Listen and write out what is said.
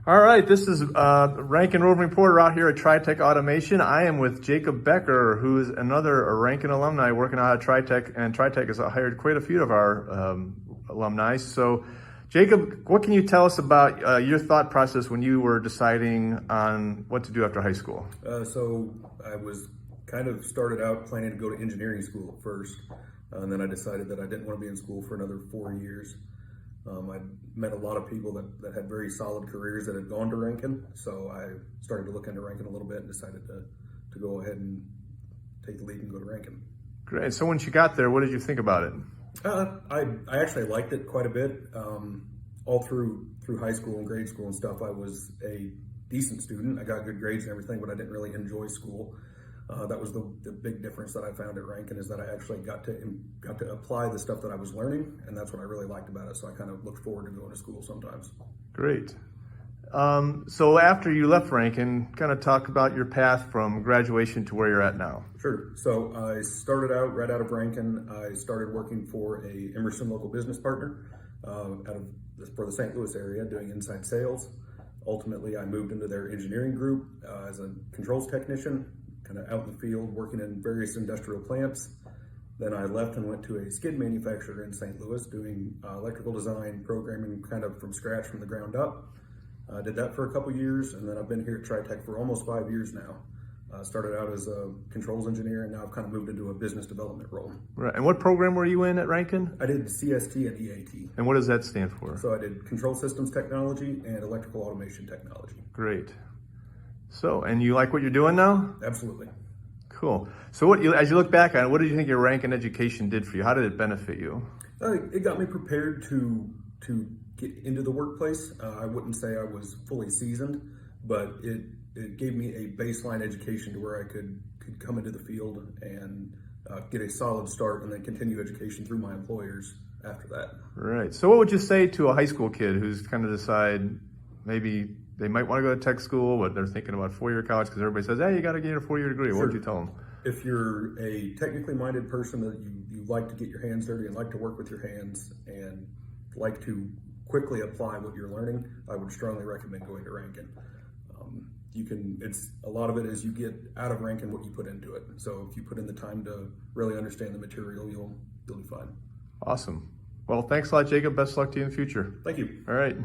All right, this is Ranken roving reporter out here at TriTech Automation. I am with Jacob Becker, who is another Ranken alumni working out at TriTech, and TriTech has hired quite a few of our alumni. So, Jacob, what can you tell us about your thought process when you were deciding on what to do after high school? So I was kind of started out planning to go to engineering school first, and then I decided that I didn't want to be in school for another 4 years. I met a lot of people that had very solid careers that had gone to Ranken, so I started to look into Ranken a little bit and decided to go ahead and take the lead and go to Ranken. Great. So once you got there, what did you think about it? I actually liked it quite a bit. All through high school and grade school and stuff, I was a decent student. I got good grades and everything, but I didn't really enjoy school. That was the big difference that I found at Ranken, is that I actually got to apply the stuff that I was learning, and that's what I really liked about it. So I kind of looked forward to going to school sometimes. Great. So after you left Ranken, kind of talk about your path from graduation to where you're at now. Sure. So I started out right out of Ranken. I started working for a Emerson local business partner for the St. Louis area, doing inside sales. Ultimately, I moved into their engineering group as a controls technician, kind of out in the field working in various industrial plants. Then I left and went to a skid manufacturer in St. Louis doing electrical design, programming kind of from scratch, from the ground up. Did that for a couple years, and then I've been here at TriTech for almost 5 years now. Started out as a controls engineer, and now I've kind of moved into a business development role. Right. And what program were you in at Ranken? I did CST and EAT. And what does that stand for? So I did control systems technology and electrical automation technology. Great. So, and you like what you're doing now? Absolutely. Cool. So as you look back on it, what did you think your Ranken education did for you? How did it benefit you? It got me prepared to get into the workplace. I wouldn't say I was fully seasoned, but it gave me a baseline education to where I could come into the field and get a solid start, and then continue education through my employers after that. Right. So what would you say to a high school kid who's kind of decide maybe they might want to go to tech school, but they're thinking about four-year college because everybody says, hey, you got to get a four-year degree. Sure. What would you tell them? If you're a technically minded person, that you like to get your hands dirty and like to work with your hands and like to quickly apply what you're learning, I would strongly recommend going to Ranken. It's a lot of it is you get out of Ranken what you put into it. So if you put in the time to really understand the material, you'll be fine. Awesome. Well, thanks a lot, Jacob. Best of luck to you in the future. Thank you. All right.